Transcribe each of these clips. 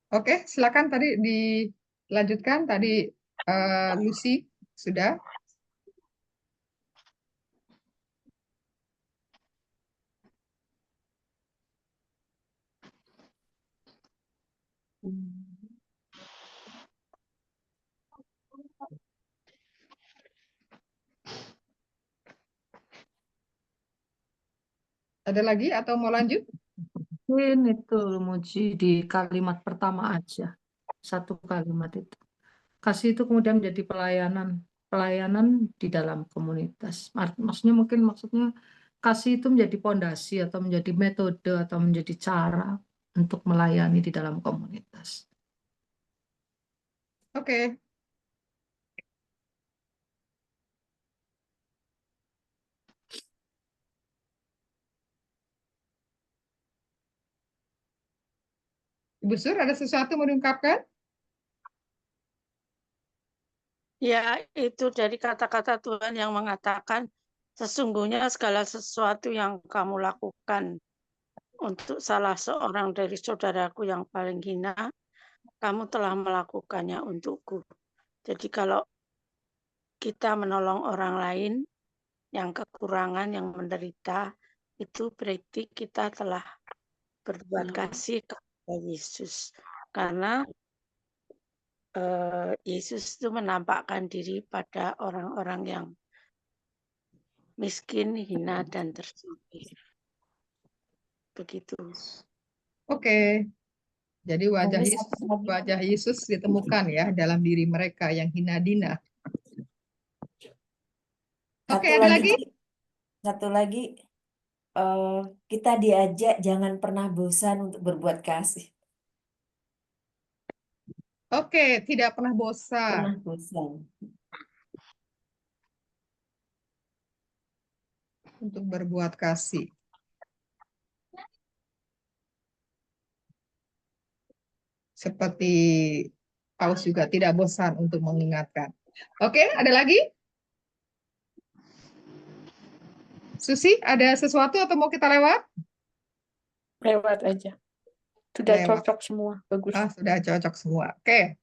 Oke, silakan tadi dilanjutkan. Tadi Lucy sudah. Ada lagi atau mau lanjut? Mungkin itu Muji di kalimat pertama aja. Satu kalimat itu. Kasih itu kemudian menjadi pelayanan di dalam komunitas. Maksudnya mungkin maksudnya kasih itu menjadi pondasi atau menjadi metode atau menjadi cara untuk melayani di dalam komunitas. Oke. Ibu Sur, ada sesuatu mau diungkapkan? Ya, itu dari kata-kata Tuhan yang mengatakan, sesungguhnya segala sesuatu yang kamu lakukan untuk salah seorang dari saudaraku yang paling hina, kamu telah melakukannya untukku. Jadi kalau kita menolong orang lain yang kekurangan, yang menderita, itu berarti kita telah berbuat kasih kepada Yesus. Karena Yesus itu menampakkan diri pada orang-orang yang miskin, hina, dan tersinggir. Begitu. Oke. Jadi wajah Yesus ditemukan ya dalam diri mereka yang hina dina. Oke, ada lagi? Satu lagi, kita diajak jangan pernah bosan untuk berbuat kasih. Oke, tidak pernah bosan. Pernah bosan. Untuk berbuat kasih. Seperti Paus juga tidak bosan untuk mengingatkan. Oke, ada lagi? Susi, ada sesuatu atau mau kita lewat? Lewat aja. Sudah Lewat. cocok semua. Bagus. Sudah cocok semua. Oke.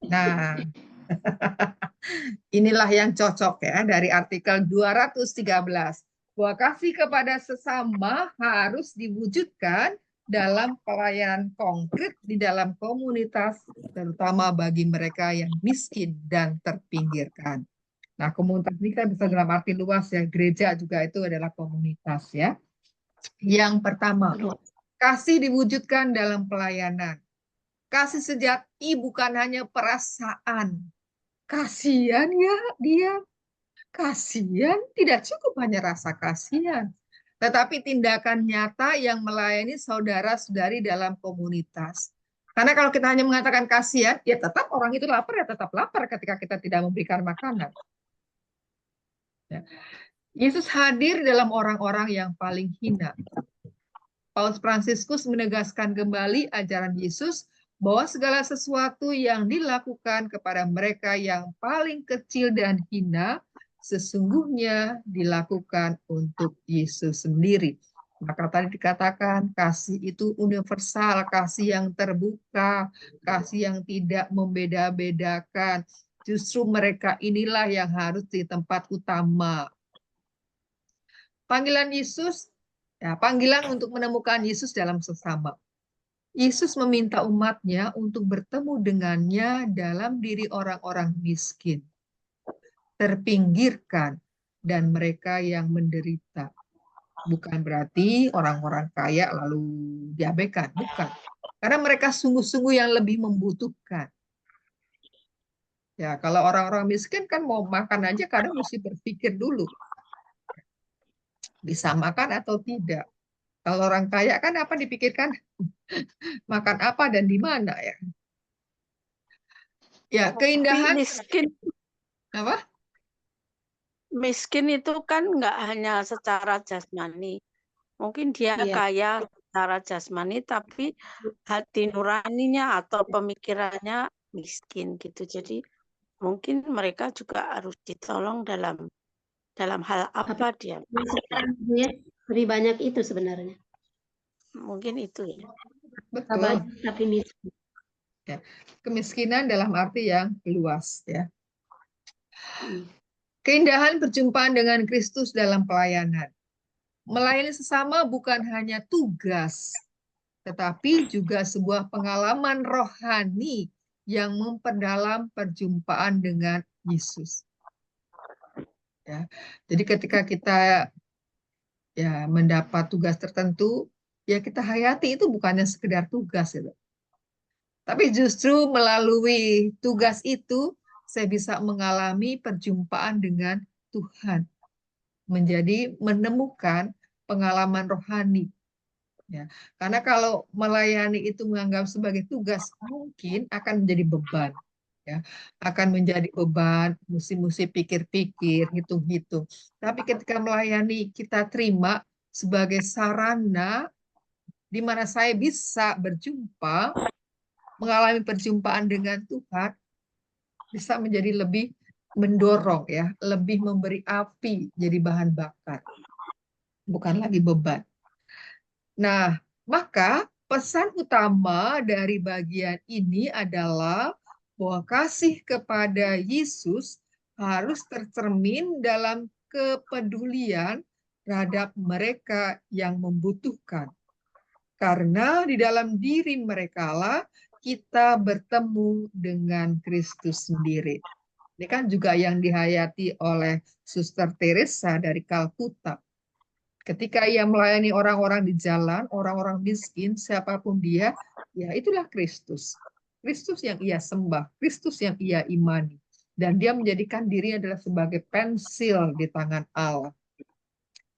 Nah, inilah yang cocok ya dari artikel 213. Bahwa kasih kepada sesama harus diwujudkan dalam pelayanan konkret di dalam komunitas, terutama bagi mereka yang miskin dan terpinggirkan. Nah, komunitas ini kan bisa dalam arti luas ya, gereja juga itu adalah komunitas ya. Yang pertama, kasih diwujudkan dalam pelayanan. Kasih sejati bukan hanya perasaan. Kasihan ya dia. Kasihan tidak cukup hanya rasa kasihan. Tetapi tindakan nyata yang melayani saudara-saudari dalam komunitas. Karena kalau kita hanya mengatakan kasihan, ya tetap orang itu lapar, ya tetap lapar ketika kita tidak memberikan makanan. Ya. Yesus hadir dalam orang-orang yang paling hina. Paus Fransiskus menegaskan kembali ajaran Yesus bahwa segala sesuatu yang dilakukan kepada mereka yang paling kecil dan hina sesungguhnya dilakukan untuk Yesus sendiri. Maka tadi dikatakan kasih itu universal, kasih yang terbuka, kasih yang tidak membeda-bedakan. Justru mereka inilah yang harus di tempat utama. Panggilan Yesus, ya, panggilan untuk menemukan Yesus dalam sesama. Yesus meminta umatnya untuk bertemu dengannya dalam diri orang-orang miskin, terpinggirkan, dan mereka yang menderita. Bukan berarti orang-orang kaya lalu diabaikan, bukan. Karena mereka sungguh-sungguh yang lebih membutuhkan. Ya, kalau orang-orang miskin kan mau makan aja kadang mesti berpikir dulu, bisa makan atau tidak. Kalau orang kaya kan apa dipikirkan, makan apa dan di mana ya. Ya, Tapi keindahan miskin apa? miskin itu kan nggak hanya secara jasmani. Mungkin dia Iya. kaya secara jasmani, tapi hati nuraninya atau pemikirannya miskin gitu. Jadi mungkin mereka juga harus ditolong dalam hal Tapi apa dia. sekarang ya lebih banyak itu sebenarnya. Mungkin itu ya. Tak Betul. banyak tapi miskin. Ya. Kemiskinan dalam arti yang luas ya. Hmm. Keindahan perjumpaan dengan Kristus dalam pelayanan. Melayani sesama bukan hanya tugas, tetapi juga sebuah pengalaman rohani yang memperdalam perjumpaan dengan Yesus. Ya. Jadi ketika kita ya mendapat tugas tertentu, ya kita hayati itu bukannya sekedar tugas itu. Tapi justru melalui tugas itu saya bisa mengalami perjumpaan dengan Tuhan, menjadi menemukan pengalaman rohani. Ya, karena kalau melayani itu menganggap sebagai tugas, mungkin akan menjadi beban. Ya, akan menjadi beban, mesti pikir-pikir, hitung-hitung. Tapi ketika melayani, kita terima sebagai sarana di mana saya bisa berjumpa, mengalami perjumpaan dengan Tuhan, bisa menjadi lebih mendorong ya, lebih memberi api jadi bahan bakar, bukan lagi beban. Nah, maka pesan utama dari bagian ini adalah bahwa kasih kepada Yesus harus tercermin dalam kepedulian terhadap mereka yang membutuhkan. Karena di dalam diri merekalah kita bertemu dengan Kristus sendiri. Ini kan juga yang dihayati oleh Suster Teresa dari Kalkuta. Ketika ia melayani orang-orang di jalan, orang-orang miskin, siapapun dia, ya itulah Kristus. Kristus yang ia sembah, Kristus yang ia imani. Dan dia menjadikan dirinya adalah sebagai pensil di tangan Allah.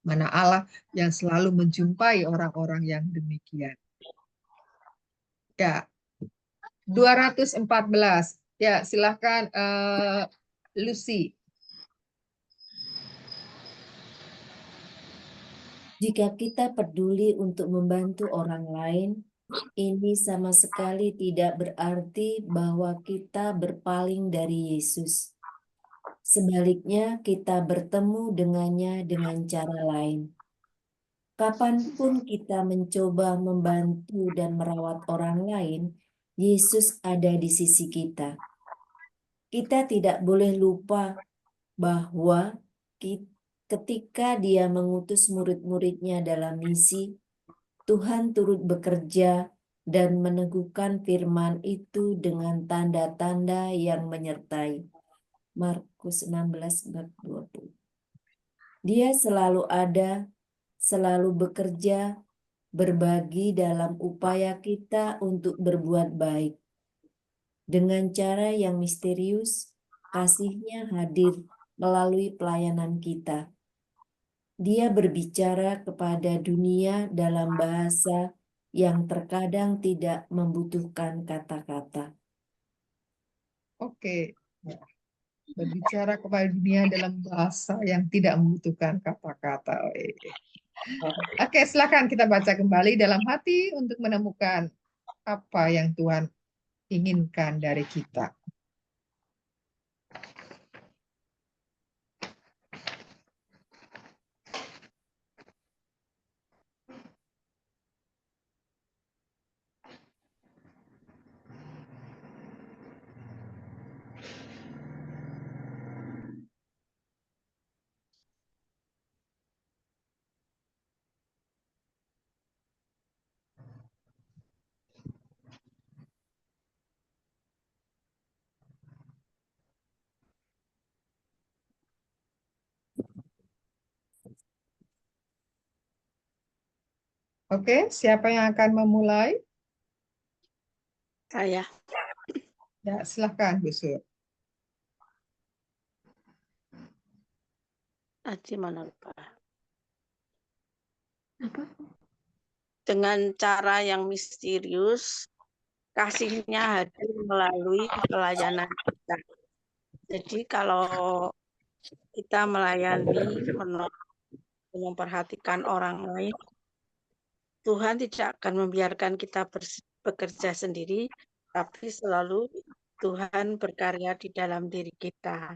Mana Allah yang selalu menjumpai orang-orang yang demikian. Ya, 214. Ya, silakan Lucy. Jika kita peduli untuk membantu orang lain, ini sama sekali tidak berarti bahwa kita berpaling dari Yesus. Sebaliknya, kita bertemu dengannya dengan cara lain. Kapanpun kita mencoba membantu dan merawat orang lain, Yesus ada di sisi kita. Kita tidak boleh lupa bahwa ketika Dia mengutus murid-muridnya dalam misi, Tuhan turut bekerja dan meneguhkan firman itu dengan tanda-tanda yang menyertai. Markus 16 bab 20. Dia selalu ada, selalu bekerja, berbagi dalam upaya kita untuk berbuat baik. Dengan cara yang misterius, kasih-Nya hadir melalui pelayanan kita. Dia berbicara kepada dunia dalam bahasa yang terkadang tidak membutuhkan kata-kata. Oke. Berbicara kepada dunia dalam bahasa yang tidak membutuhkan kata-kata. Oke, silakan kita baca kembali dalam hati untuk menemukan apa yang Tuhan inginkan dari kita. Oke, siapa yang akan memulai? Saya. Ya, silakan, Bu Sur. Aji mana lupa. Apa? Dengan cara yang misterius, kasihnya hadir melalui pelayanan kita. Jadi kalau kita melayani, memperhatikan orang lain, Tuhan tidak akan membiarkan kita bekerja sendiri, tapi selalu Tuhan berkarya di dalam diri kita.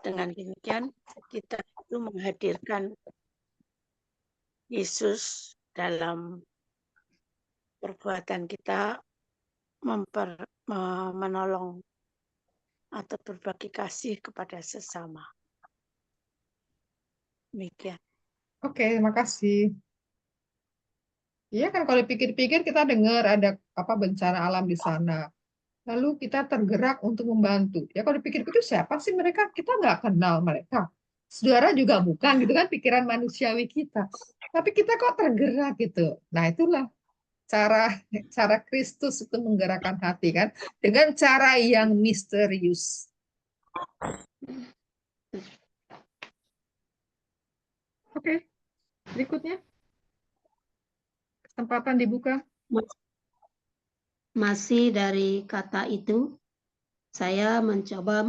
Dengan demikian, kita itu menghadirkan Yesus dalam perbuatan kita, menolong atau berbagi kasih kepada sesama. Demikian. Oke, terima kasih. Iya kan kalau dipikir-pikir kita dengar ada apa bencana alam di sana. Lalu kita tergerak untuk membantu. Ya kalau dipikir-pikir siapa sih mereka? Kita nggak kenal mereka. Saudara juga bukan gitu kan pikiran manusiawi kita. Tapi kita kok tergerak gitu. Nah itulah cara Kristus itu menggerakkan hati kan dengan cara yang misterius. Oke, berikutnya kesempatan dibuka. Masih dari kata itu, saya mencoba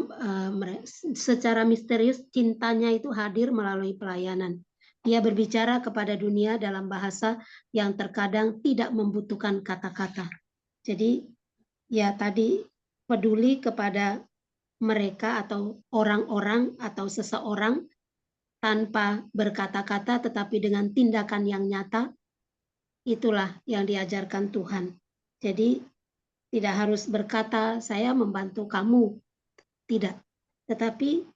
secara misterius cintanya itu hadir melalui pelayanan. Dia berbicara kepada dunia dalam bahasa yang terkadang tidak membutuhkan kata-kata. Jadi ya tadi peduli kepada mereka atau orang-orang atau seseorang tanpa berkata-kata tetapi dengan tindakan yang nyata, itulah yang diajarkan Tuhan. Jadi tidak harus berkata saya membantu kamu, tidak. Tetapi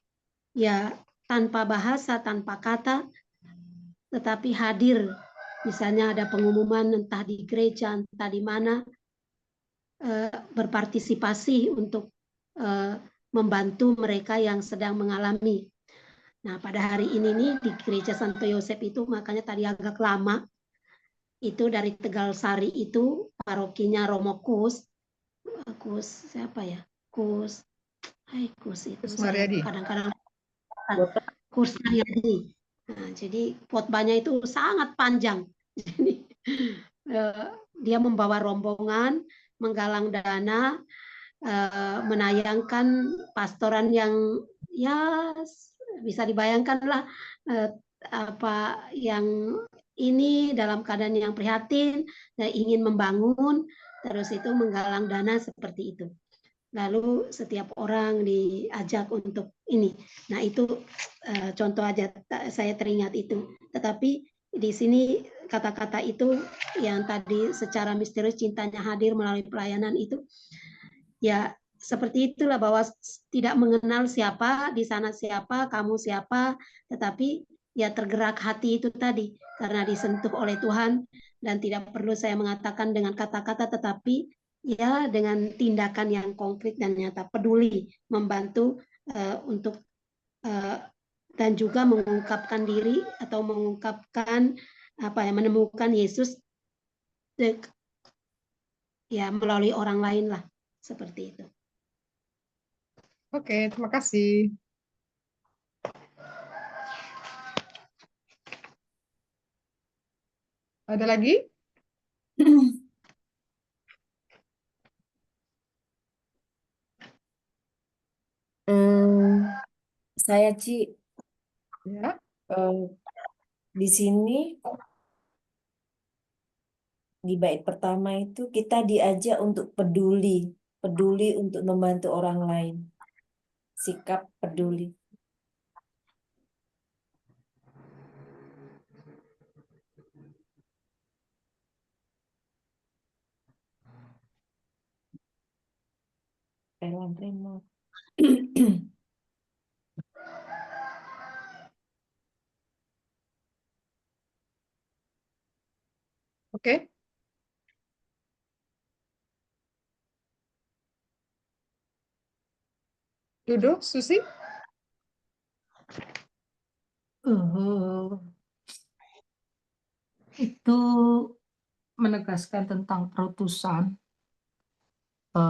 ya tanpa bahasa, tanpa kata, tetapi hadir. Misalnya ada pengumuman entah di gereja, entah di mana, berpartisipasi untuk membantu mereka yang sedang mengalami. Nah, pada hari ini nih di Gereja Santo Yosef itu, makanya tadi agak lama, itu dari Tegal Sari itu, parokinya Romo Kus siapa ya? Kus itu Kus saya Mariadi. kadang-kadang Kus Mariadi. Nah, jadi khotbahnya itu sangat panjang. Jadi dia membawa rombongan, menggalang dana, menayangkan pastoran yang ya bisa dibayangkan lah apa yang ini dalam keadaan yang prihatin dan ingin membangun, terus itu menggalang dana seperti itu. Lalu setiap orang diajak untuk ini. Nah itu contoh aja saya teringat itu. Tetapi di sini kata-kata itu yang tadi secara misterius cintanya hadir melalui pelayanan itu, ya seperti itulah bahwa tidak mengenal siapa di sana siapa, kamu siapa, tetapi ya tergerak hati itu tadi karena disentuh oleh Tuhan dan tidak perlu saya mengatakan dengan kata-kata tetapi ya dengan tindakan yang konkret dan nyata, peduli, membantu untuk dan juga mengungkapkan diri atau mengungkapkan apa ya, menemukan Yesus ya melalui orang lain lah, seperti itu. Oke, terima kasih. Ada lagi? Saya Ci, Ya. di sini di bait pertama itu kita diajak untuk peduli untuk membantu orang lain. Sikap peduli. Terima. Oke. Duduk, Susi. Itu menegaskan tentang perutusan.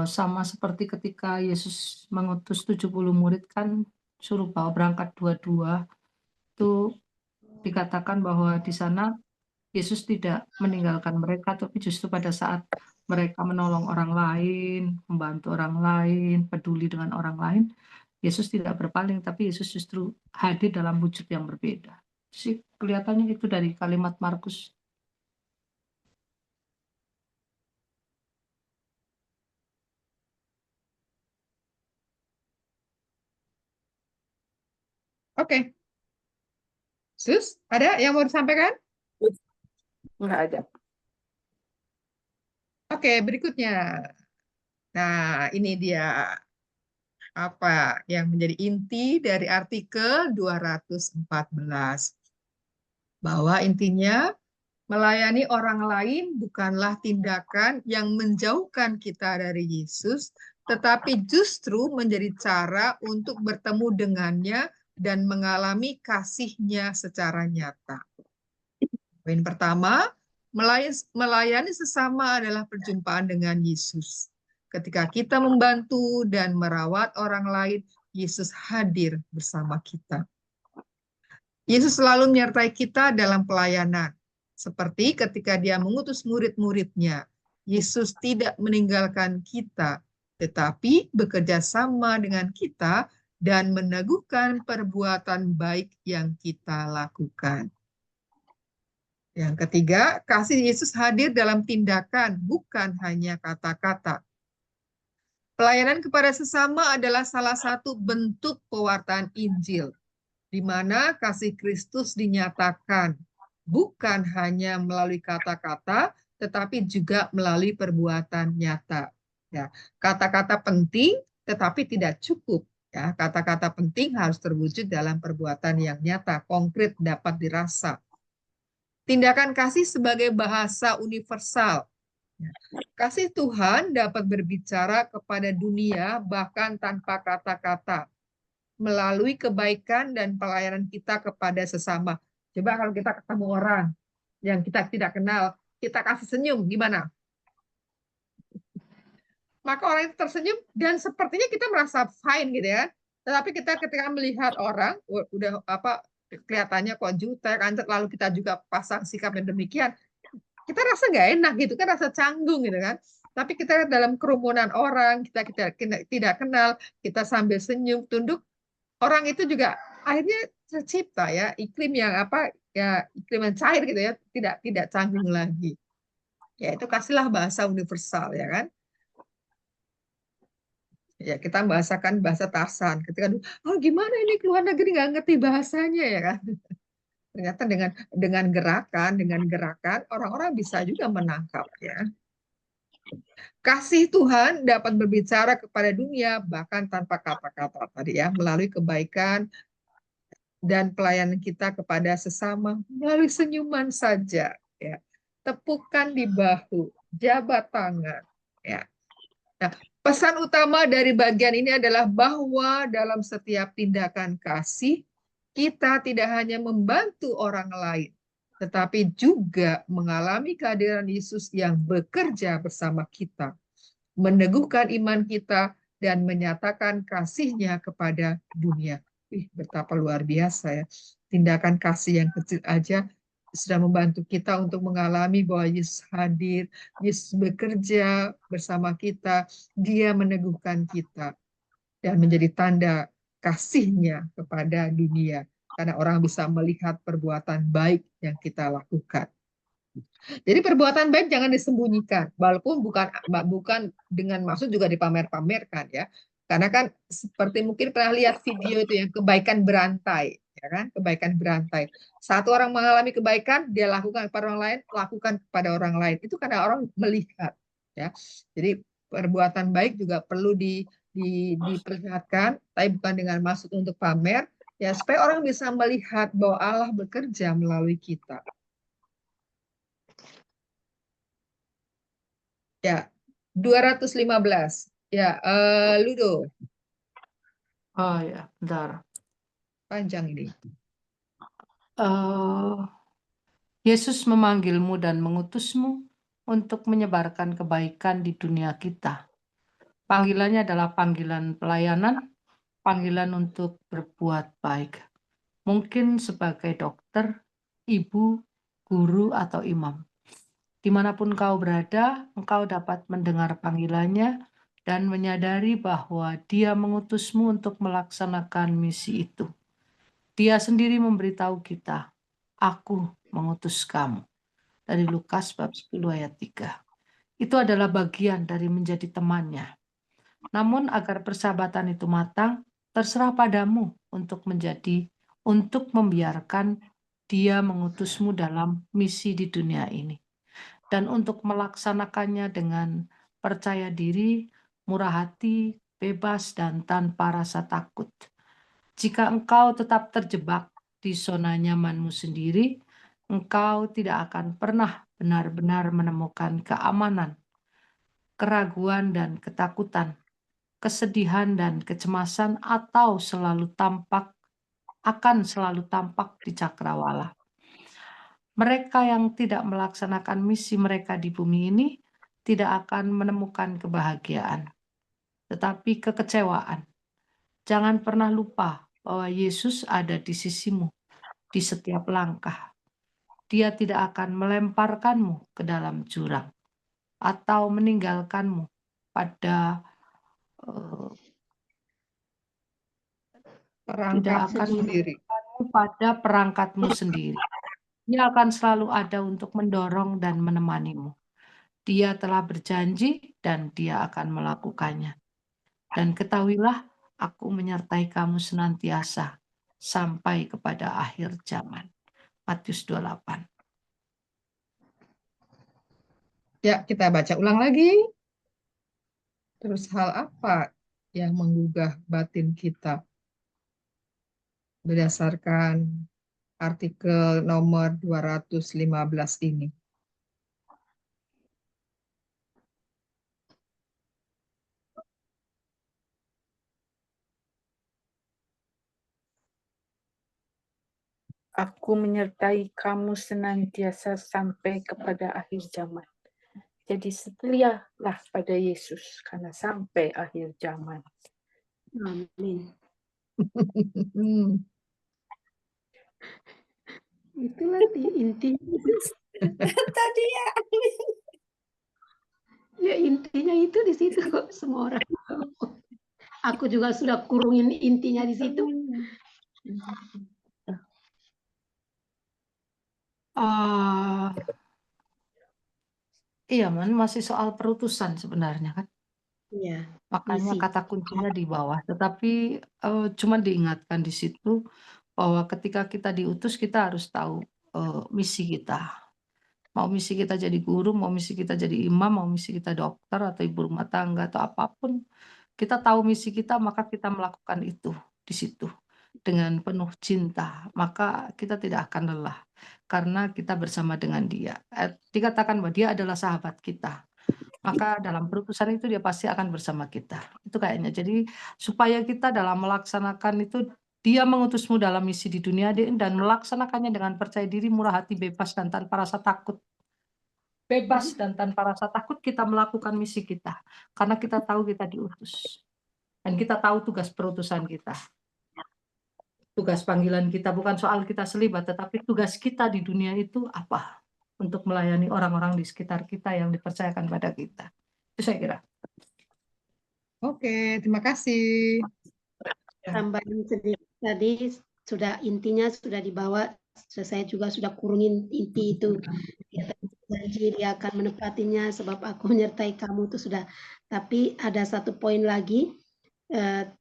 Sama seperti ketika Yesus mengutus 70 murid kan suruh bawa berangkat dua-dua. itu dikatakan bahwa di sana Yesus tidak meninggalkan mereka, tapi justru pada saat mereka menolong orang lain, membantu orang lain, peduli dengan orang lain, Yesus tidak berpaling, tapi Yesus justru hadir dalam wujud yang berbeda. Sih, kelihatannya itu dari kalimat Markus. Oke. Sus, ada yang mau disampaikan? Nggak ada. Oke, berikutnya. Nah, ini dia apa yang menjadi inti dari artikel 214. Bahwa intinya melayani orang lain bukanlah tindakan yang menjauhkan kita dari Yesus, tetapi justru menjadi cara untuk bertemu dengannya dan mengalami kasih-Nya secara nyata. Poin pertama, melayani sesama adalah perjumpaan dengan Yesus. Ketika kita membantu dan merawat orang lain, Yesus hadir bersama kita. Yesus selalu menyertai kita dalam pelayanan. Seperti ketika Dia mengutus murid-muridnya, Yesus tidak meninggalkan kita, tetapi bekerja sama dengan kita dan meneguhkan perbuatan baik yang kita lakukan. Yang ketiga, kasih Yesus hadir dalam tindakan, bukan hanya kata-kata. Pelayanan kepada sesama adalah salah satu bentuk pewartaan Injil, di mana kasih Kristus dinyatakan, bukan hanya melalui kata-kata, tetapi juga melalui perbuatan nyata. Ya, kata-kata penting, tetapi tidak cukup. Ya, kata-kata penting harus terwujud dalam perbuatan yang nyata, konkret, dapat dirasa. Tindakan kasih sebagai bahasa universal. Kasih Tuhan dapat berbicara kepada dunia bahkan tanpa kata-kata, melalui kebaikan dan pelayanan kita kepada sesama. Coba kalau kita ketemu orang yang kita tidak kenal, kita kasih senyum, gimana? Maka orang itu tersenyum dan sepertinya kita merasa fine gitu ya. Tetapi kita ketika melihat orang udah kelihatannya kok jutek, anjir, lalu kita juga pasang sikap yang demikian, kita rasa nggak enak gitu kan, rasa canggung gitu kan. Tapi kita dalam kerumunan orang, kita tidak kenal, kita sambil senyum, tunduk, orang itu juga akhirnya tercipta ya iklim yang iklim yang cair gitu ya, tidak canggung lagi. Ya itu kasihlah bahasa universal ya kan. Ya kita membahasakan bahasa Tarsan. Ketika gimana ini keluar negeri nggak ngerti bahasanya ya kan. Ternyata dengan gerakan orang-orang bisa juga menangkap ya. Kasih Tuhan dapat berbicara kepada dunia bahkan tanpa kata-kata tadi ya, melalui kebaikan dan pelayanan kita kepada sesama, melalui senyuman saja ya. Tepukan di bahu, jabat tangan ya. Nah, pesan utama dari bagian ini adalah bahwa dalam setiap tindakan kasih, kita tidak hanya membantu orang lain, tetapi juga mengalami kehadiran Yesus yang bekerja bersama kita, meneguhkan iman kita, dan menyatakan kasih-Nya kepada dunia. Betapa luar biasa ya. Tindakan kasih yang kecil aja sudah membantu kita untuk mengalami bahwa Yesus hadir, Yesus bekerja bersama kita, Dia meneguhkan kita, dan menjadi tanda kasih-Nya kepada dunia. Karena orang bisa melihat perbuatan baik yang kita lakukan. Jadi perbuatan baik jangan disembunyikan, walaupun bukan dengan maksud juga dipamer-pamerkan ya. Karena kan seperti mungkin pernah lihat video itu yang kebaikan berantai, ya kan? Kebaikan berantai. Satu orang mengalami kebaikan, dia lakukan kepada orang lain, lakukan kepada orang lain. Itu karena orang melihat, ya. Jadi perbuatan baik juga perlu diperlihatkan, tapi bukan dengan maksud untuk pamer, ya supaya orang bisa melihat bahwa Allah bekerja melalui kita. Ya, 215. Ya, Ludo. Oh ya, bentar. Panjang ini. Yesus memanggilmu dan mengutusmu untuk menyebarkan kebaikan di dunia kita. Panggilannya adalah panggilan pelayanan, panggilan untuk berbuat baik. mungkin sebagai dokter, ibu, guru, atau imam. Dimanapun kau berada, engkau dapat mendengar panggilannya dan menyadari bahwa Dia mengutusmu untuk melaksanakan misi itu. Dia sendiri memberitahu kita, "Aku mengutus kamu." Dari Lukas bab 10 ayat 3. Itu adalah bagian dari menjadi temannya. Namun agar persahabatan itu matang, terserah padamu untuk membiarkan Dia mengutusmu dalam misi di dunia ini. Dan untuk melaksanakannya dengan percaya diri, murah hati, bebas, dan tanpa rasa takut. Jika engkau tetap terjebak di zona nyamanmu sendiri, engkau tidak akan pernah benar-benar menemukan keamanan, keraguan dan ketakutan, kesedihan dan kecemasan akan selalu tampak di cakrawala. Mereka yang tidak melaksanakan misi mereka di bumi ini tidak akan menemukan kebahagiaan, tetapi kekecewaan. Jangan pernah lupa bahwa Yesus ada di sisimu di setiap langkah. Dia tidak akan melemparkanmu ke dalam jurang atau meninggalkanmu pada perangkatmu sendiri. Dia akan selalu ada untuk mendorong dan menemanimu. Dia telah berjanji dan Dia akan melakukannya. Dan ketahuilah, aku menyertai kamu senantiasa sampai kepada akhir zaman. Matius 28. Ya, kita baca ulang lagi. Terus hal apa yang menggugah batin kita? Berdasarkan artikel nomor 215 ini. Aku menyertai kamu senantiasa sampai kepada akhir zaman. Jadi setialah pada Yesus karena sampai akhir zaman. Amin. Itulah intinya. Tadi ya. Ya intinya itu di situ kok semua orang. Aku juga sudah kurungin intinya di situ. Iya, masih soal perutusan sebenarnya kan. Iya. Makanya Misi. kata kuncinya di bawah. Tetapi cuma diingatkan di situ bahwa ketika kita diutus kita harus tahu misi kita. Mau misi kita jadi guru, mau misi kita jadi imam, mau misi kita dokter atau ibu rumah tangga atau apapun, kita tahu misi kita maka kita melakukan itu di situ dengan penuh cinta. Maka kita tidak akan lelah karena kita bersama dengan Dia. Dikatakan bahwa Dia adalah sahabat kita. Maka dalam perutusan itu Dia pasti akan bersama kita. Itu kayaknya. Jadi supaya kita dalam melaksanakan itu, Dia mengutusmu dalam misi di dunia dan melaksanakannya dengan percaya diri, murah hati, bebas, dan tanpa rasa takut. Bebas dan tanpa rasa takut kita melakukan misi kita. Karena kita tahu kita diutus. Dan kita tahu tugas perutusan kita. Tugas panggilan kita bukan soal kita selibat, tetapi tugas kita di dunia itu apa? Untuk melayani orang-orang di sekitar kita yang dipercayakan pada kita. Itu saya kira. Oke, terima kasih. Tambahan sedikit tadi intinya sudah dibawa. Saya juga sudah kurungin inti itu. Janji Dia akan menepatinya sebab aku menyertai kamu itu sudah. Tapi ada satu poin lagi.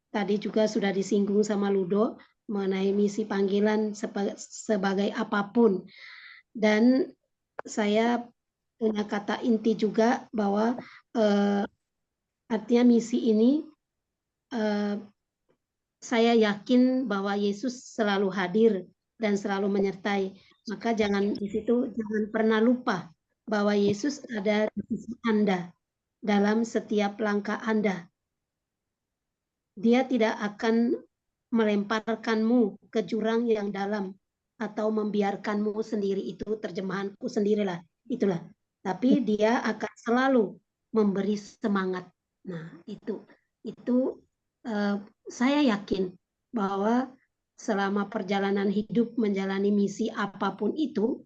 Tadi juga sudah disinggung sama Ludo mengenai misi panggilan sebagai apapun. Dan saya punya kata inti juga bahwa artinya misi ini saya yakin bahwa Yesus selalu hadir dan selalu menyertai. Maka jangan pernah lupa bahwa Yesus ada di sisi Anda dalam setiap langkah Anda. Dia tidak akan melemparkanmu ke jurang yang dalam atau membiarkanmu sendiri. Itu terjemahanku sendirilah. Itulah. Tapi Dia akan selalu memberi semangat. Nah, itu saya yakin bahwa selama perjalanan hidup menjalani misi apapun itu,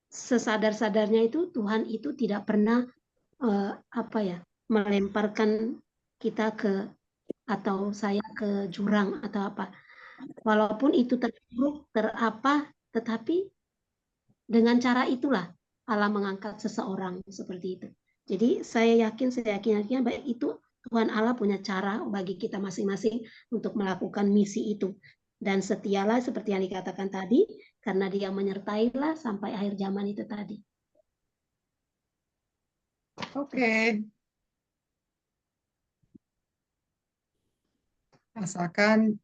sesadar-sadarnya itu Tuhan itu tidak pernah melemparkan kita ke atau saya ke jurang atau apa. Walaupun itu terpuruk, tetapi dengan cara itulah Allah mengangkat seseorang seperti itu. Jadi saya yakin baik itu Tuhan Allah punya cara bagi kita masing-masing untuk melakukan misi itu. Dan setialah seperti yang dikatakan tadi, karena Dia menyertailah sampai akhir zaman itu tadi. Oke. Rasakan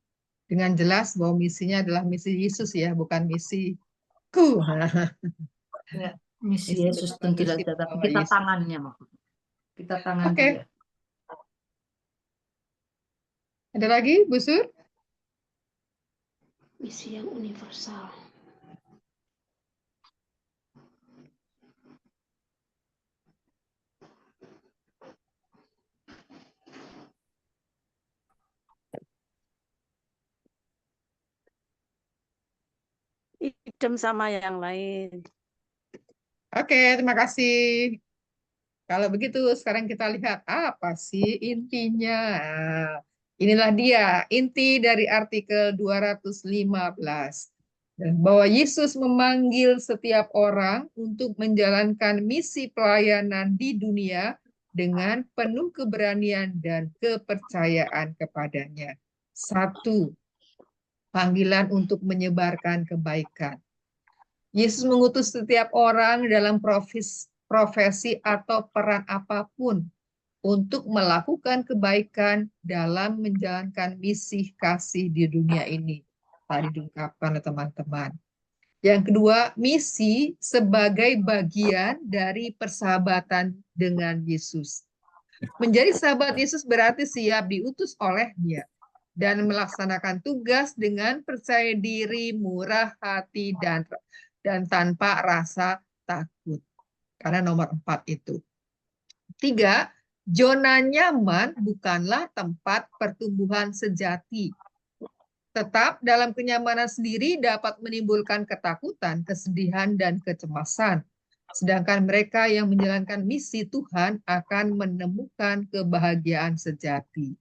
dengan jelas bahwa misinya adalah misi Yesus ya, bukan misiku. Ya, misi Misi Yesus betul, tentu misi saja, tapi pembawa kita Yesus. tangannya maksudnya. Kita tangan Oke. dia. Ada lagi, Bu Sur? Misi yang universal. Idem sama yang lain. Oke, terima kasih. Kalau begitu, sekarang kita lihat apa sih intinya. Inilah dia, inti dari artikel 215. Bahwa Yesus memanggil setiap orang untuk menjalankan misi pelayanan di dunia dengan penuh keberanian dan kepercayaan kepadanya. 1. Panggilan untuk menyebarkan kebaikan. Yesus mengutus setiap orang dalam profesi atau peran apapun untuk melakukan kebaikan dalam menjalankan misi kasih di dunia ini. Tadi diungkapkan oleh teman-teman. Yang kedua, misi sebagai bagian dari persahabatan dengan Yesus. Menjadi sahabat Yesus berarti siap diutus olehnya dan melaksanakan tugas dengan percaya diri, murah hati, dan tanpa rasa takut. Karena nomor 4 itu. 3, zona nyaman bukanlah tempat pertumbuhan sejati. Tetap dalam kenyamanan sendiri dapat menimbulkan ketakutan, kesedihan, dan kecemasan. Sedangkan mereka yang menjalankan misi Tuhan akan menemukan kebahagiaan sejati.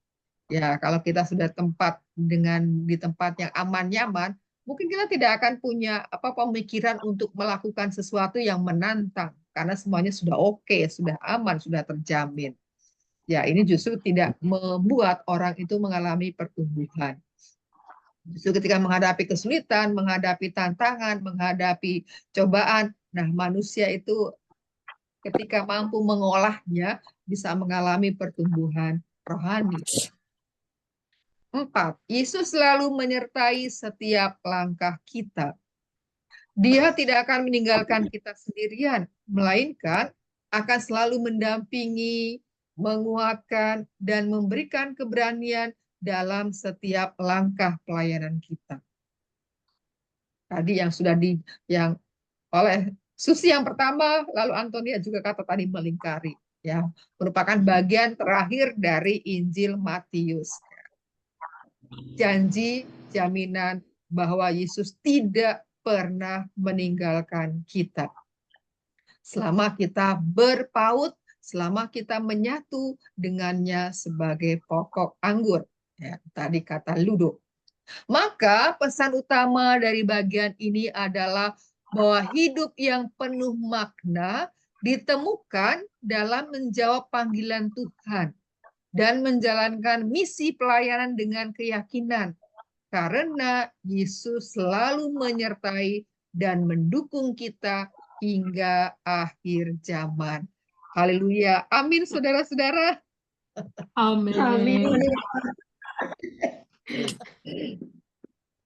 Ya, kalau kita sudah di tempat yang aman nyaman, mungkin kita tidak akan punya pemikiran untuk melakukan sesuatu yang menantang karena semuanya sudah oke, sudah aman, sudah terjamin. Ya, ini justru tidak membuat orang itu mengalami pertumbuhan. Justru ketika menghadapi kesulitan, menghadapi tantangan, menghadapi cobaan, nah manusia itu ketika mampu mengolahnya bisa mengalami pertumbuhan rohani. 4. Yesus selalu menyertai setiap langkah kita. Dia tidak akan meninggalkan kita sendirian, melainkan akan selalu mendampingi, menguatkan, dan memberikan keberanian dalam setiap langkah pelayanan kita. Tadi yang sudah yang oleh Susi yang pertama, lalu Antonia juga kata tadi melingkari, ya, merupakan bagian terakhir dari Injil Matius. Janji jaminan bahwa Yesus tidak pernah meninggalkan kita. Selama kita berpaut, selama kita menyatu dengannya sebagai pokok anggur. Ya, tadi kata Ludo. Maka pesan utama dari bagian ini adalah bahwa hidup yang penuh makna ditemukan dalam menjawab panggilan Tuhan dan menjalankan misi pelayanan dengan keyakinan. Karena Yesus selalu menyertai dan mendukung kita hingga akhir zaman. Haleluya. Amin, saudara-saudara. Amin. Amin.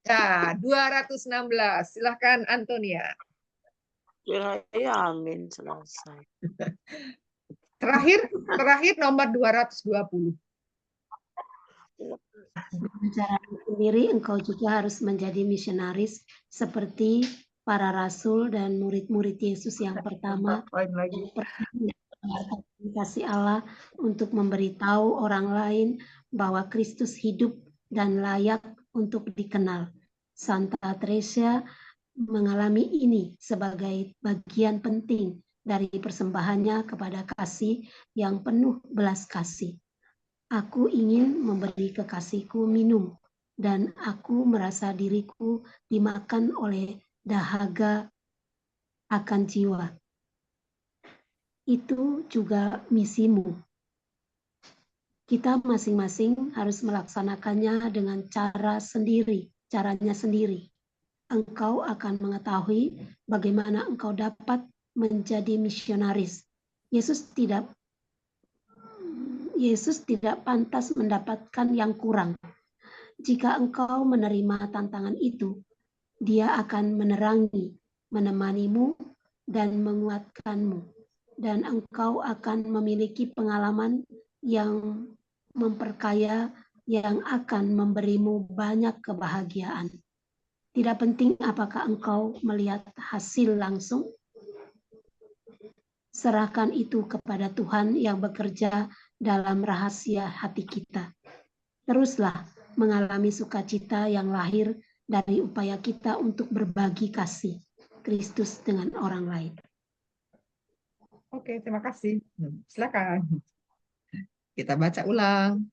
Ya, 216. Silahkan Antonia. Ya, amin, selesai. Terakhir nomor 220. Dengan caramu sendiri, engkau juga harus menjadi misionaris seperti para rasul dan murid-murid Yesus yang pertama. Kasih Allah untuk memberitahu orang lain bahwa Kristus hidup dan layak untuk dikenal. Santa Teresa mengalami ini sebagai bagian penting dari persembahannya kepada kasih yang penuh belas kasih. Aku ingin memberi kekasihku minum, dan aku merasa diriku dimakan oleh dahaga akan jiwa. Itu juga misimu. Kita masing-masing harus melaksanakannya dengan caranya sendiri. Engkau akan mengetahui bagaimana engkau dapat menjadi misionaris. Yesus tidak pantas mendapatkan yang kurang. Jika engkau menerima tantangan itu, Dia akan menerangi, menemanimu, dan menguatkanmu. Dan engkau akan memiliki pengalaman yang memperkaya yang akan memberimu banyak kebahagiaan. Tidak penting apakah engkau melihat hasil langsung, serahkan itu kepada Tuhan yang bekerja dalam rahasia hati kita. Teruslah mengalami sukacita yang lahir dari upaya kita untuk berbagi kasih Kristus dengan orang lain. Oke, terima kasih. Silakan. Kita baca ulang.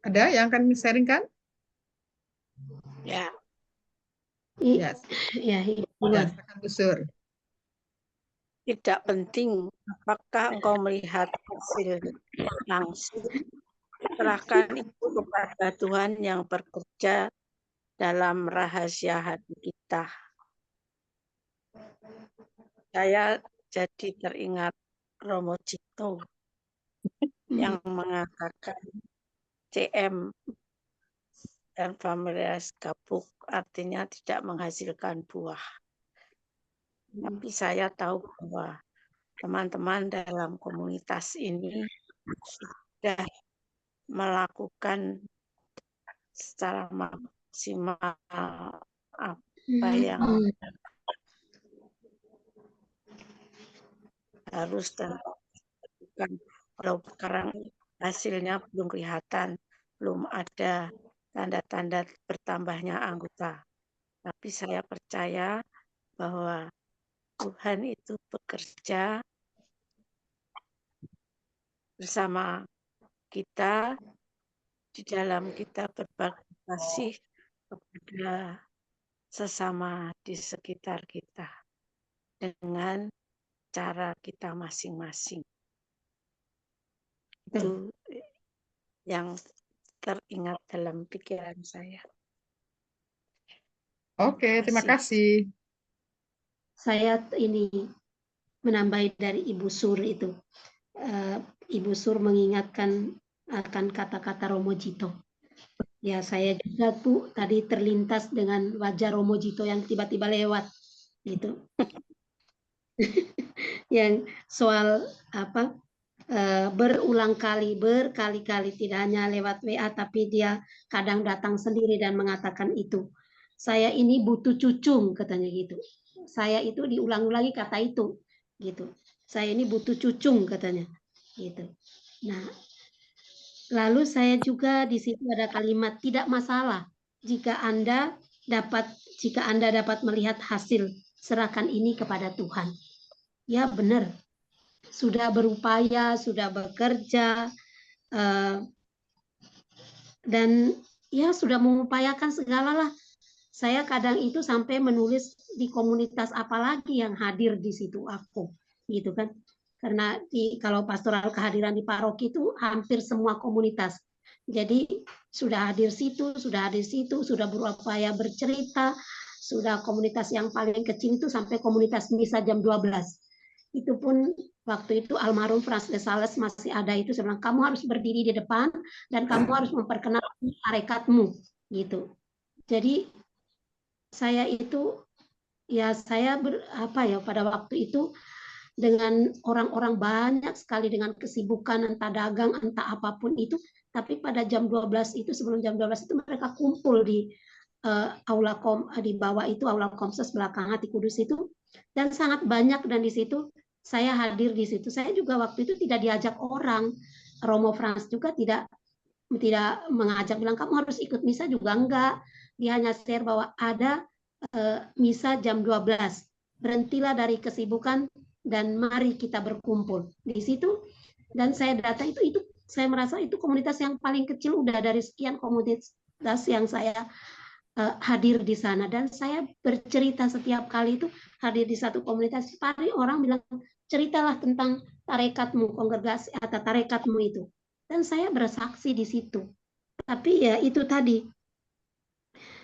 Ada yang akan sharingkan? Ya, Ya, silakan Bu Sur. tidak penting apakah engkau melihat hasil langsung. Serahkan itu kepada Tuhan yang bekerja dalam rahasia hati kita. Saya jadi teringat Romo Cito yang mengatakan CM dan familias gabuk artinya tidak menghasilkan buah. Tapi saya tahu bahwa teman-teman dalam komunitas ini sudah melakukan secara maksimal apa yang harus dan lakukan. Kalau sekarang hasilnya belum kelihatan, belum ada tanda-tanda bertambahnya anggota. Tapi saya percaya bahwa Tuhan itu bekerja bersama kita di dalam kita berbagi kasih kepada sesama di sekitar kita dengan cara kita masing-masing. Itu yang teringat dalam pikiran saya. Oke, terima kasih. Saya ini menambahi dari Ibu Sur itu. Ibu Sur mengingatkan akan kata-kata Romo Cito. Ya, saya juga tuh tadi terlintas dengan wajah Romo Cito yang tiba-tiba lewat gitu. Yang soal apa berulang kali, berkali-kali, tidak hanya lewat WA, tapi dia kadang datang sendiri dan mengatakan itu. Saya ini butuh cucung, katanya gitu. Saya itu diulang-ulangi kata itu, gitu. Saya ini butuh cucung, katanya, gitu. Nah, lalu saya juga di situ ada kalimat tidak masalah jika Anda dapat melihat hasil, serahkan ini kepada Tuhan. Ya benar. Sudah berupaya, sudah bekerja, dan ya sudah mengupayakan segalalah. Saya kadang itu sampai menulis di komunitas apalagi yang hadir di situ aku, gitu kan? Karena kalau pastoral kehadiran di paroki itu hampir semua komunitas. Jadi sudah hadir situ, sudah berupaya bercerita, sudah komunitas yang paling kecil itu sampai komunitas misa jam 12. Itu pun waktu itu almarhum Frans de Sales masih ada itu, saya bilang kamu harus berdiri di depan dan kamu harus memperkenalkan tarekatmu gitu. Jadi saya itu ya saya pada waktu itu dengan orang-orang banyak sekali dengan kesibukan entah dagang entah apapun itu, tapi pada jam 12 itu, sebelum jam 12 itu mereka kumpul di di bawah itu aula Komses belakang Hati Kudus itu, dan sangat banyak, dan di situ saya hadir di situ. Saya juga waktu itu tidak diajak orang. Romo Frans juga tidak mengajak, bilang kamu harus ikut misa juga enggak. Dia hanya share bahwa ada misa jam 12. Berhentilah dari kesibukan dan mari kita berkumpul di situ. Dan saya datang itu saya merasa itu komunitas yang paling kecil udah dari sekian komunitas yang saya hadir di sana, dan saya bercerita setiap kali itu hadir di satu komunitas, pasti orang bilang ceritalah tentang tarekatmu, kongregasi atau tarekatmu itu, dan saya bersaksi di situ. Tapi ya itu tadi,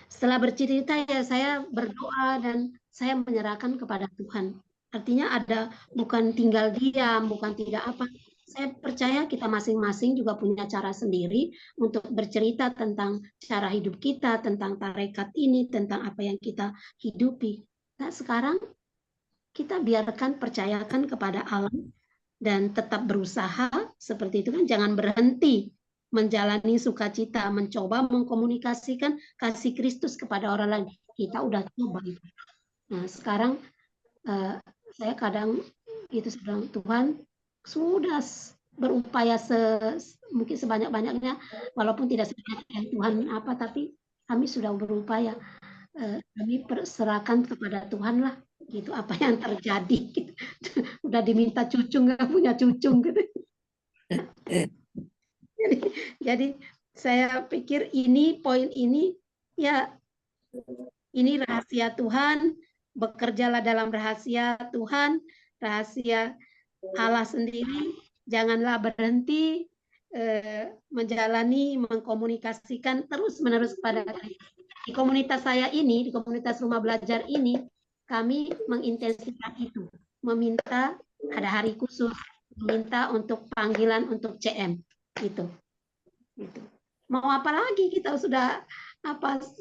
setelah bercerita ya saya berdoa dan saya menyerahkan kepada Tuhan. Artinya ada, bukan tinggal diam, bukan tidak apa. Saya percaya kita masing-masing juga punya cara sendiri untuk bercerita tentang cara hidup kita, tentang tarekat ini, tentang apa yang kita hidupi. Nah, sekarang kita biarkan, percayakan kepada Allah dan tetap berusaha seperti itu kan, jangan berhenti menjalani sukacita, mencoba mengkomunikasikan kasih Kristus kepada orang lain. Kita udah coba itu. Nah, sekarang saya kadang itu sedang Tuhan sudah berupaya mungkin sebanyak-banyaknya, walaupun tidak sebanyak yang Tuhan tapi kami sudah berupaya, kami perserahkan kepada Tuhan lah, gitu apa yang terjadi. Udah diminta cucu nggak punya cucu gitu. Jadi saya pikir poin ini ya, ini rahasia Tuhan, bekerjalah dalam rahasia Tuhan, rahasia Allah sendiri, janganlah berhenti menjalani, mengkomunikasikan terus-menerus kepada di komunitas saya ini, di komunitas rumah belajar ini, kami mengintensifkan itu, meminta ada hari khusus, meminta untuk panggilan untuk CM, gitu. Mau apa lagi, kita sudah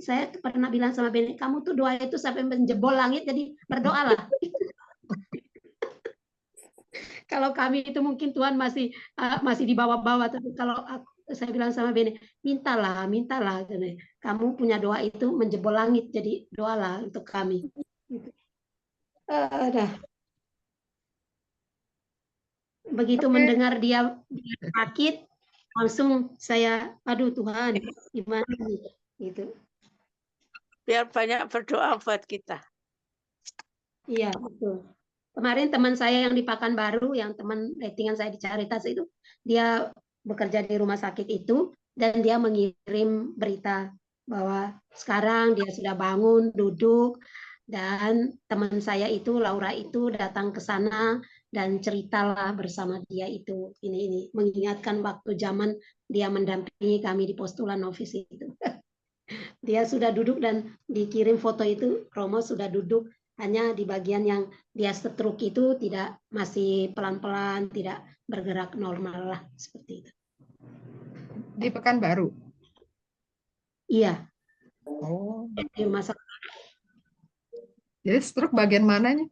saya pernah bilang sama Beni, kamu tuh doa itu sampai menjebol langit, jadi berdoalah. Kalau kami itu mungkin Tuhan masih di bawah-bawah, tapi kalau saya bilang sama Beni, mintalah, kamu punya doa itu menjebol langit, jadi doalah untuk kami. Begitu mendengar dia sakit, langsung saya, aduh Tuhan, gimana nih, gitu. Biar banyak berdoa buat kita. Iya, betul. Kemarin teman saya yang di Pekanbaru, yang teman datingan saya di Caritas itu, dia bekerja di rumah sakit itu, dan dia mengirim berita bahwa sekarang dia sudah bangun, duduk, dan teman saya itu, Laura itu datang ke sana dan ceritalah bersama dia itu, ini mengingatkan waktu zaman dia mendampingi kami di Postulan Novis itu. Dia sudah duduk dan dikirim foto itu, Romo sudah duduk, hanya di bagian yang dia stroke itu tidak, masih pelan-pelan, tidak bergerak normal lah, seperti itu. Di Pekanbaru? Iya. Oh. Di masa. Jadi stroke bagian mananya?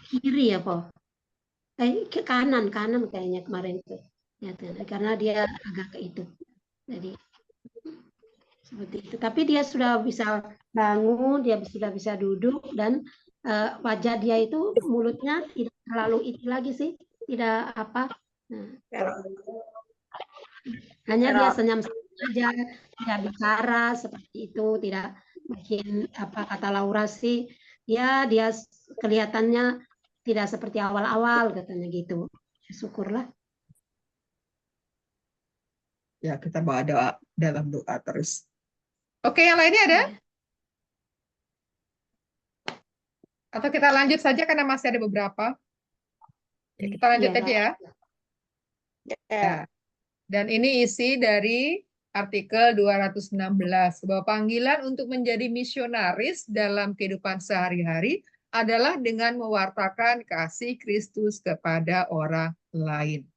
Kiri ya, Po? Ke kanan kayaknya kemarin itu. Ya, karena dia agak ke itu. Jadi seperti itu. Tapi dia sudah bisa bangun, dia sudah bisa duduk, dan wajah dia itu, mulutnya tidak terlalu itu lagi sih, tidak apa. Hanya dia senyum saja, tidak bicara seperti itu, tidak bikin kata Laura sih, ya dia kelihatannya tidak seperti awal-awal katanya gitu. Syukurlah. Ya, kita bawa doa, dalam doa terus. Oke, yang lainnya ada? Atau kita lanjut saja karena masih ada beberapa? Ya, kita lanjut aja ya. Ya. Dan ini isi dari artikel 216, bahwa panggilan untuk menjadi misionaris dalam kehidupan sehari-hari adalah dengan mewartakan kasih Kristus kepada orang lain.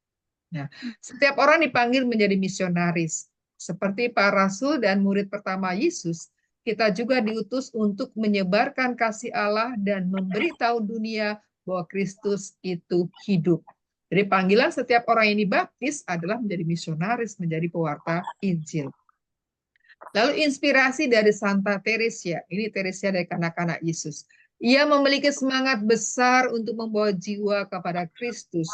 Nah, setiap orang dipanggil menjadi misionaris. Seperti para rasul dan murid pertama Yesus, kita juga diutus untuk menyebarkan kasih Allah dan memberitahu dunia bahwa Kristus itu hidup. Jadi panggilan setiap orang yang dibaptis adalah menjadi misionaris, menjadi pewarta Injil. Lalu inspirasi dari Santa Teresia, ini Teresia dari kanak-kanak Yesus. Ia memiliki semangat besar untuk membawa jiwa kepada Kristus,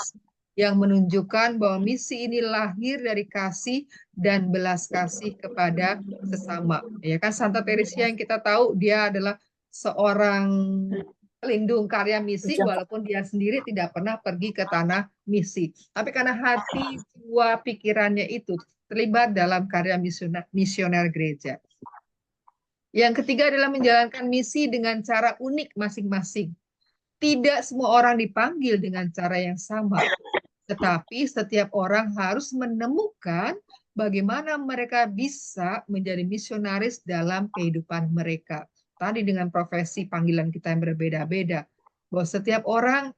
yang menunjukkan bahwa misi ini lahir dari kasih dan belas kasih kepada sesama. Ya kan, Santa Teresia yang kita tahu dia adalah seorang pelindung karya misi, walaupun dia sendiri tidak pernah pergi ke tanah misi. Tapi karena hati, jiwa, pikirannya itu terlibat dalam karya misioner gereja. Yang ketiga adalah menjalankan misi dengan cara unik masing-masing. Tidak semua orang dipanggil dengan cara yang sama, tetapi setiap orang harus menemukan bagaimana mereka bisa menjadi misionaris dalam kehidupan mereka. Tadi dengan profesi panggilan kita yang berbeda-beda, bahwa setiap orang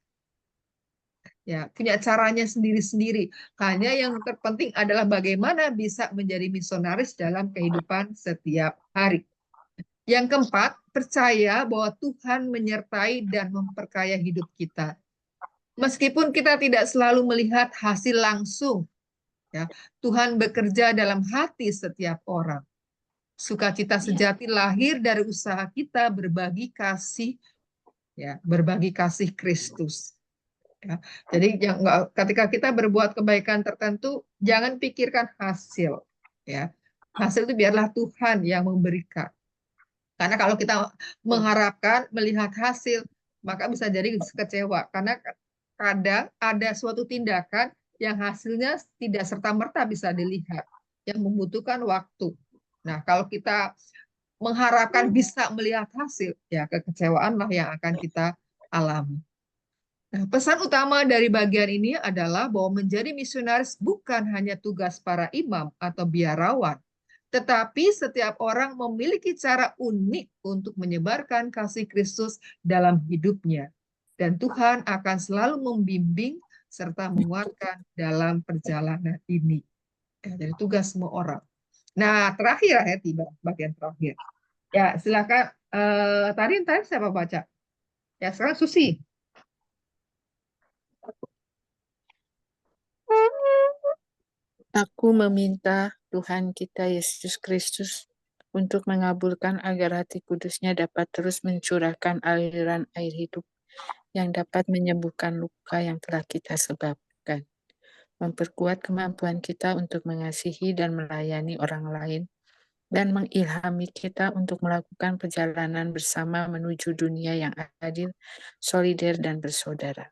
ya punya caranya sendiri-sendiri. Hanya yang terpenting adalah bagaimana bisa menjadi misionaris dalam kehidupan setiap hari. Yang keempat, percaya bahwa Tuhan menyertai dan memperkaya hidup kita. Meskipun kita tidak selalu melihat hasil langsung, ya, Tuhan bekerja dalam hati setiap orang. Sukacita sejati lahir dari usaha kita berbagi kasih, ya, berbagi kasih Kristus. Ya. Jadi ketika kita berbuat kebaikan tertentu, jangan pikirkan hasil. Ya. Hasil itu biarlah Tuhan yang memberikan. Karena kalau kita mengharapkan melihat hasil, maka bisa jadi kecewa. Karena kadang ada suatu tindakan yang hasilnya tidak serta-merta bisa dilihat, yang membutuhkan waktu. Nah, kalau kita mengharapkan bisa melihat hasil, ya kekecewaanlah yang akan kita alami. Nah, pesan utama dari bagian ini adalah bahwa menjadi misionaris bukan hanya tugas para imam atau biarawan, tetapi setiap orang memiliki cara unik untuk menyebarkan kasih Kristus dalam hidupnya. Dan Tuhan akan selalu membimbing serta menguatkan dalam perjalanan ini. Ya, jadi tugas semua orang. Nah, terakhir ya, tiba bagian terakhir. Ya, silakan. Tadi siapa baca? Ya, sekarang Susi. Aku meminta Tuhan kita Yesus Kristus untuk mengabulkan agar hati kudusnya dapat terus mencurahkan aliran air hidup yang dapat menyembuhkan luka yang telah kita sebabkan, memperkuat kemampuan kita untuk mengasihi dan melayani orang lain, dan mengilhami kita untuk melakukan perjalanan bersama menuju dunia yang adil, solider, dan bersaudara.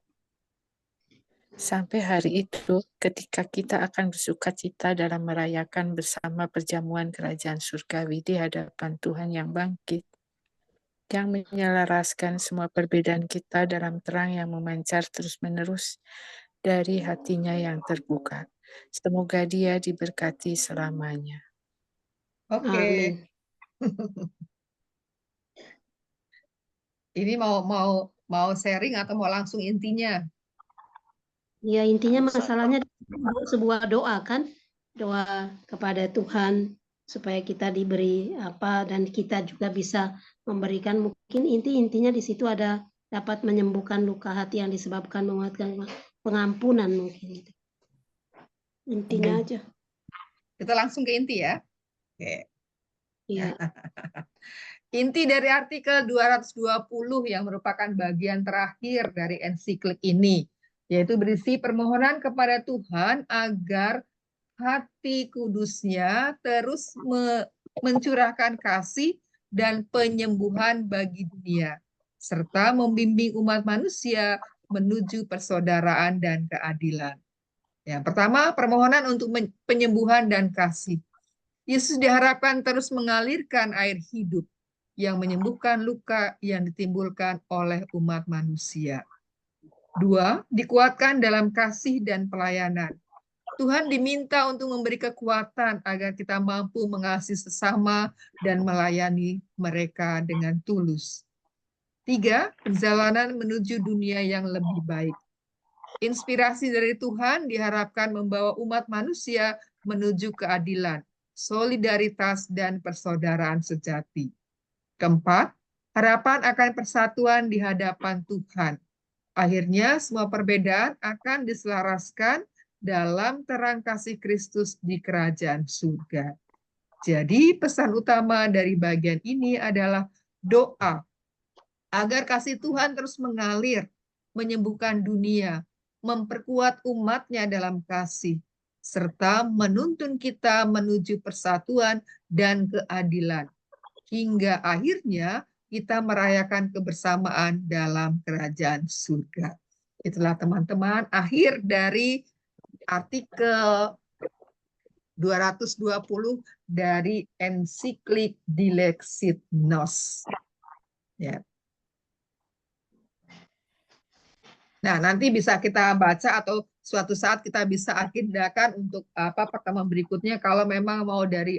Sampai hari itu, ketika kita akan bersukacita dalam merayakan bersama perjamuan kerajaan surgawi di hadapan Tuhan yang bangkit, yang menyelaraskan semua perbedaan kita dalam terang yang memancar terus-menerus dari hatinya yang terbuka. Semoga Dia diberkati selamanya. Oke. Amin. Ini mau sharing atau mau langsung intinya? Ya, intinya masalahnya sebuah doa kan, doa kepada Tuhan supaya kita diberi apa dan kita juga bisa memberikan, mungkin intinya di situ ada dapat menyembuhkan luka hati yang disebabkan menguatkan pengampunan mungkin. Intinya aja. Kita langsung ke inti ya. Oke. Iya. Inti dari artikel 220 yang merupakan bagian terakhir dari ensiklik ini, yaitu berisi permohonan kepada Tuhan agar hati kudusnya terus mencurahkan kasih dan penyembuhan bagi dunia, serta membimbing umat manusia menuju persaudaraan dan keadilan. Yang pertama, permohonan untuk penyembuhan dan kasih. Yesus diharapkan terus mengalirkan air hidup yang menyembuhkan luka yang ditimbulkan oleh umat manusia. 2, dikuatkan dalam kasih dan pelayanan. Tuhan diminta untuk memberi kekuatan agar kita mampu mengasihi sesama dan melayani mereka dengan tulus. 3, perjalanan menuju dunia yang lebih baik. Inspirasi dari Tuhan diharapkan membawa umat manusia menuju keadilan, solidaritas, dan persaudaraan sejati. Keempat, harapan akan persatuan di hadapan Tuhan. Akhirnya semua perbedaan akan diselaraskan dalam terang kasih Kristus di kerajaan surga. Jadi pesan utama dari bagian ini adalah doa agar kasih Tuhan terus mengalir, menyembuhkan dunia, memperkuat umatnya dalam kasih, serta menuntun kita menuju persatuan dan keadilan. Hingga akhirnya kita merayakan kebersamaan dalam kerajaan surga. Itulah teman-teman akhir dari artikel 220 dari ensiklik Dilexit Nos. Ya. Nah, nanti bisa kita baca atau suatu saat kita bisa agendakan untuk pertemuan berikutnya kalau memang mau dari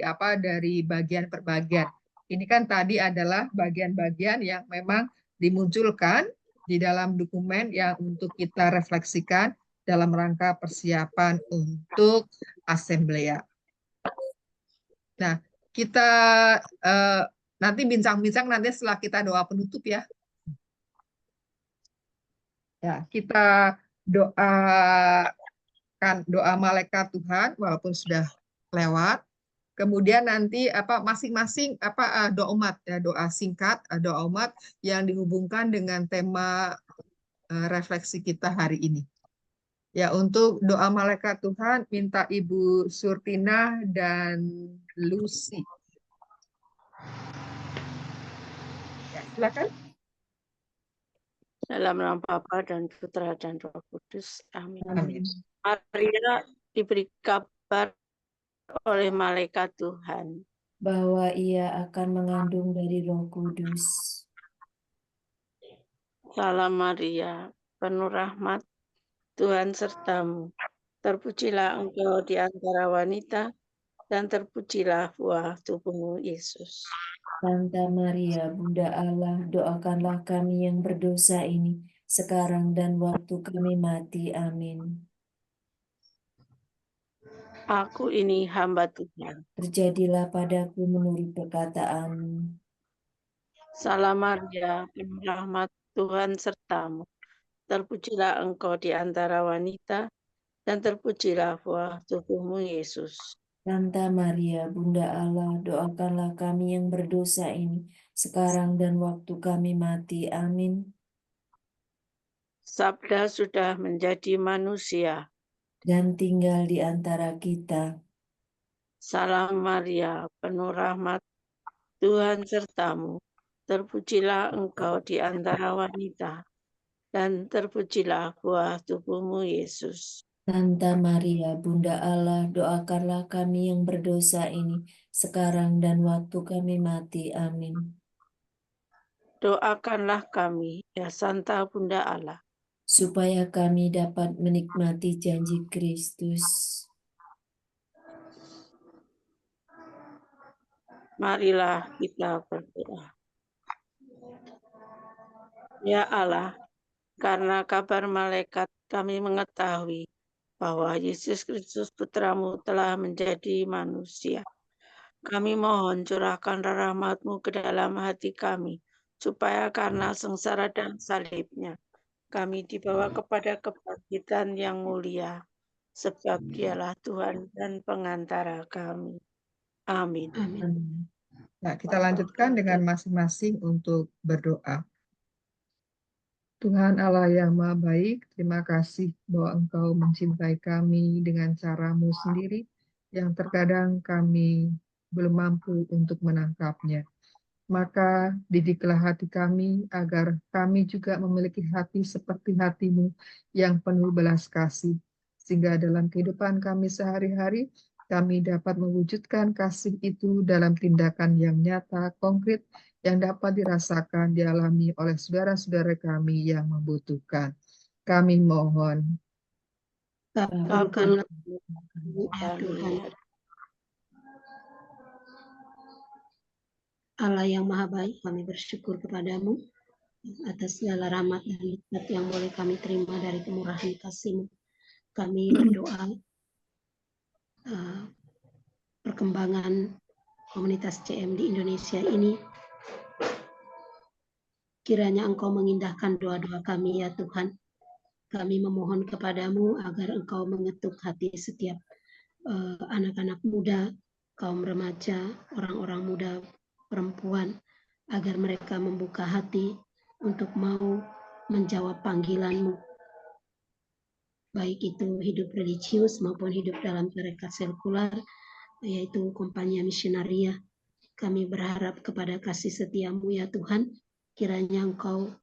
bagian per bagian. Ini kan tadi adalah bagian-bagian yang memang dimunculkan di dalam dokumen yang untuk kita refleksikan dalam rangka persiapan untuk asamblea. Nah, kita nanti bincang-bincang nanti setelah kita doa penutup ya. Ya, kita doakan doa malaikat Tuhan walaupun sudah lewat. Kemudian nanti masing-masing doa umat ya, doa singkat doa umat yang dihubungkan dengan tema refleksi kita hari ini. Ya, untuk doa malaikat Tuhan minta Ibu Surtina dan Lucy. Ya, silakan. Dalam nama Bapa dan Putra dan Roh Kudus. Amin. Amin. Maria diberi kabar oleh malaikat Tuhan bahwa ia akan mengandung dari Roh Kudus. Salam Maria, penuh rahmat, Tuhan sertamu. Terpujilah engkau di antara wanita, dan terpujilah buah tubuhmu, Yesus. Santa Maria, Bunda Allah, doakanlah kami yang berdosa ini, sekarang dan waktu kami mati. Amin. Aku ini hamba Tuhan. Terjadilah padaku menurut perkataanmu. Salam Maria, penuh rahmat, Tuhan sertamu. Terpujilah engkau di antara wanita, dan terpujilah buah tubuhmu, Yesus. Santa Maria, Bunda Allah, doakanlah kami yang berdosa ini, sekarang dan waktu kami mati. Amin. Sabda sudah menjadi manusia. Dan tinggal di antara kita. Salam Maria, penuh rahmat, Tuhan sertamu. Terpujilah engkau di antara wanita, dan terpujilah buah tubuhmu, Yesus. Santa Maria, Bunda Allah, doakanlah kami yang berdosa ini, sekarang dan waktu kami mati. Amin. Doakanlah kami, ya Santa Bunda Allah, supaya kami dapat menikmati janji Kristus. Marilah kita berdoa. Ya Allah, karena kabar malaikat kami mengetahui bahwa Yesus Kristus Putramu telah menjadi manusia. Kami mohon curahkan rahmat-Mu ke dalam hati kami, supaya karena sengsara dan salibnya, kami dibawa kepada kebangkitan yang mulia, sebab Dialah Tuhan dan pengantara kami. Amin. Amin. Nah, kita lanjutkan dengan masing-masing untuk berdoa. Tuhan Allah yang Maha Baik, terima kasih bahwa Engkau mencintai kami dengan cara-Mu sendiri yang terkadang kami belum mampu untuk menangkapnya. Maka didiklah hati kami agar kami juga memiliki hati seperti hati-Mu yang penuh belas kasih. Sehingga dalam kehidupan kami sehari-hari, kami dapat mewujudkan kasih itu dalam tindakan yang nyata, konkret, yang dapat dirasakan, dialami oleh saudara-saudara kami yang membutuhkan. Kami mohon. Kabulkanlah ya Tuhan. Allah yang Maha Baik, kami bersyukur kepadamu atas segala rahmat dan nikmat yang boleh kami terima dari kemurahan kasih-Mu. Kami berdoa perkembangan komunitas CM di Indonesia ini Kiranya Engkau mengindahkan doa-doa kami ya Tuhan. Kami memohon kepadamu agar Engkau mengetuk hati setiap anak-anak muda, kaum remaja, orang-orang muda, perempuan, agar mereka membuka hati untuk mau menjawab panggilan-Mu, baik itu hidup religius maupun hidup dalam tarekat sekular, yaitu Kompania Missionaria. Kami berharap kepada kasih setia-Mu ya Tuhan, kiranya Engkau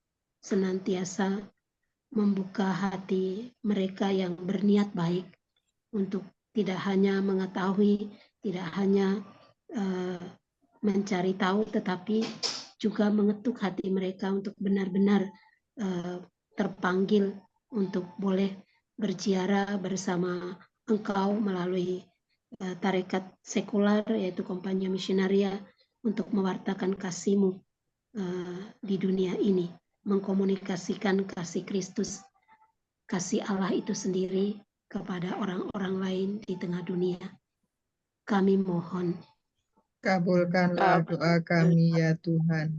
senantiasa membuka hati mereka yang berniat baik untuk tidak hanya mengetahui, tidak hanya mencari tahu, tetapi juga mengetuk hati mereka untuk benar-benar terpanggil untuk boleh berziarah bersama Engkau melalui tarekat sekular, yaitu Kompania Missionaria, untuk mewartakan kasih-Mu di dunia ini, mengkomunikasikan kasih Kristus, kasih Allah itu sendiri kepada orang-orang lain di tengah dunia. Kami mohon. Kabulkanlah doa kami ya Tuhan.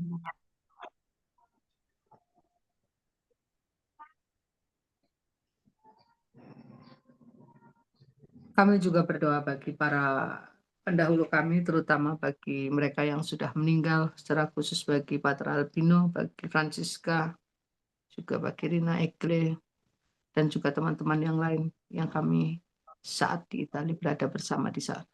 Kami juga berdoa bagi para pendahulu kami, terutama bagi mereka yang sudah meninggal, secara khusus bagi Pater Albino, bagi Francisca, juga bagi Rina Ekle, dan juga teman-teman yang lain yang kami saat di Italia berada bersama di sana.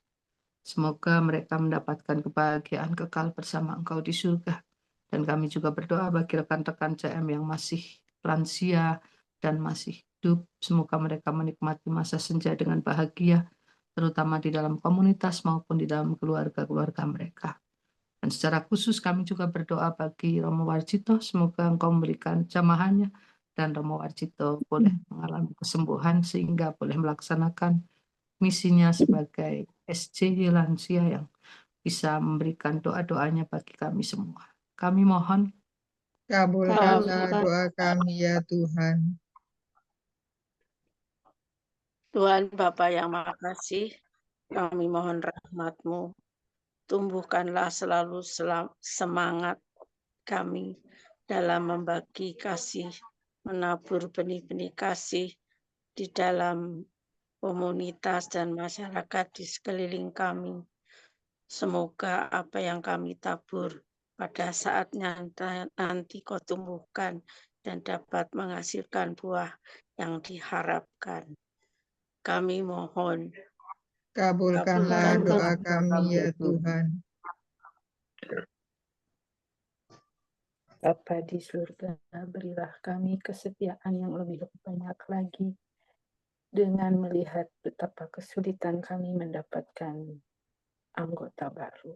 Semoga mereka mendapatkan kebahagiaan kekal bersama Engkau di surga. Dan kami juga berdoa bagi rekan-rekan CM yang masih lansia dan masih hidup. Semoga mereka menikmati masa senja dengan bahagia, terutama di dalam komunitas maupun di dalam keluarga-keluarga mereka. Dan secara khusus kami juga berdoa bagi Romo Warjito, semoga Engkau memberikan jamahannya dan Romo Warjito boleh mengalami kesembuhan sehingga boleh melaksanakan misinya sebagai SJ lansia yang bisa memberikan doa-doanya bagi kami semua. Kami mohon. Kabulkanlah doa kami ya Tuhan. Tuhan Bapa yang Maha Kasih, kami mohon rahmat-Mu. Tumbuhkanlah selalu semangat kami dalam membagi kasih, menabur benih-benih kasih di dalam komunitas dan masyarakat di sekeliling kami. Semoga apa yang kami tabur pada saatnya nanti Kau tumbuhkan dan dapat menghasilkan buah yang diharapkan. Kami mohon. Kabulkanlah doa kami ya Tuhan. Bapa di surga, berilah kami kesetiaan yang lebih banyak lagi dengan melihat betapa kesulitan kami mendapatkan anggota baru.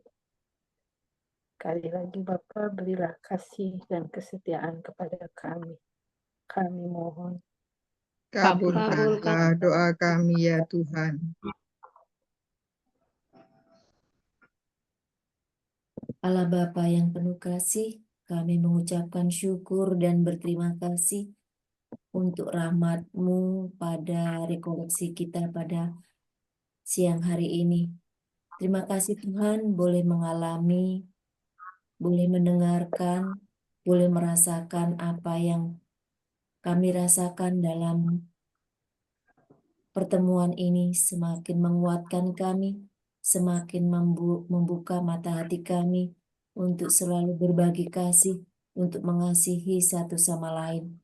Sekali lagi Bapa, berilah kasih dan kesetiaan kepada kami. Kami mohon. Kabulkanlah doa kami ya Tuhan. Allah Bapa yang penuh kasih, kami mengucapkan syukur dan berterima kasih untuk rahmat-Mu pada rekoleksi kita pada siang hari ini. Terima kasih Tuhan boleh mengalami, boleh mendengarkan, boleh merasakan apa yang kami rasakan dalam pertemuan ini, semakin menguatkan kami, semakin membuka mata hati kami untuk selalu berbagi kasih, untuk mengasihi satu sama lain.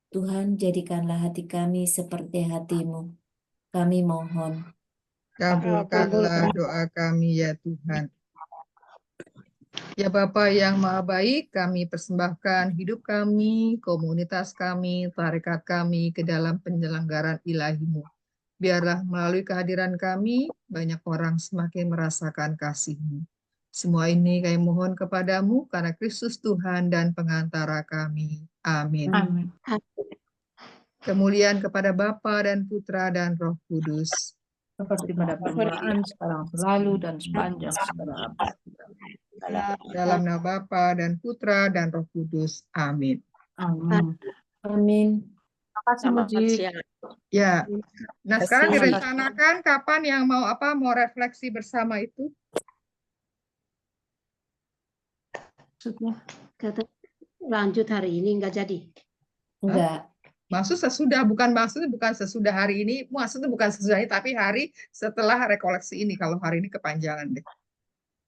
Tuhan, jadikanlah hati kami seperti hati-Mu. Kami mohon. Kabulkanlah doa kami ya Tuhan. Ya Bapa yang Maha Baik, kami persembahkan hidup kami, komunitas kami, tarekat kami ke dalam penyelenggaraan ilahi-Mu. Biarlah melalui kehadiran kami, banyak orang semakin merasakan kasih-Mu. Semua ini kami mohon kepadamu karena Kristus Tuhan dan pengantara kami. Amin. Amin. Kemuliaan kepada Bapa dan Putra dan Roh Kudus. Seperti pada permulaan, sekarang selalu, dan sepanjang segala abad. Dalam nama Bapa dan Putra dan Roh Kudus. Amin. Amin. Amin. Terima kasih, Selamat Muji. siang. Ya. Nah, sekarang Kasih. direncanakan kapan yang mau refleksi bersama itu? Maksudnya, Kata lanjut hari ini nggak jadi. Enggak. Maksudnya bukan sesudah hari ini, maksudnya bukan sesudah ini, tapi hari setelah rekoleksi ini. Kalau hari ini kepanjangan deh.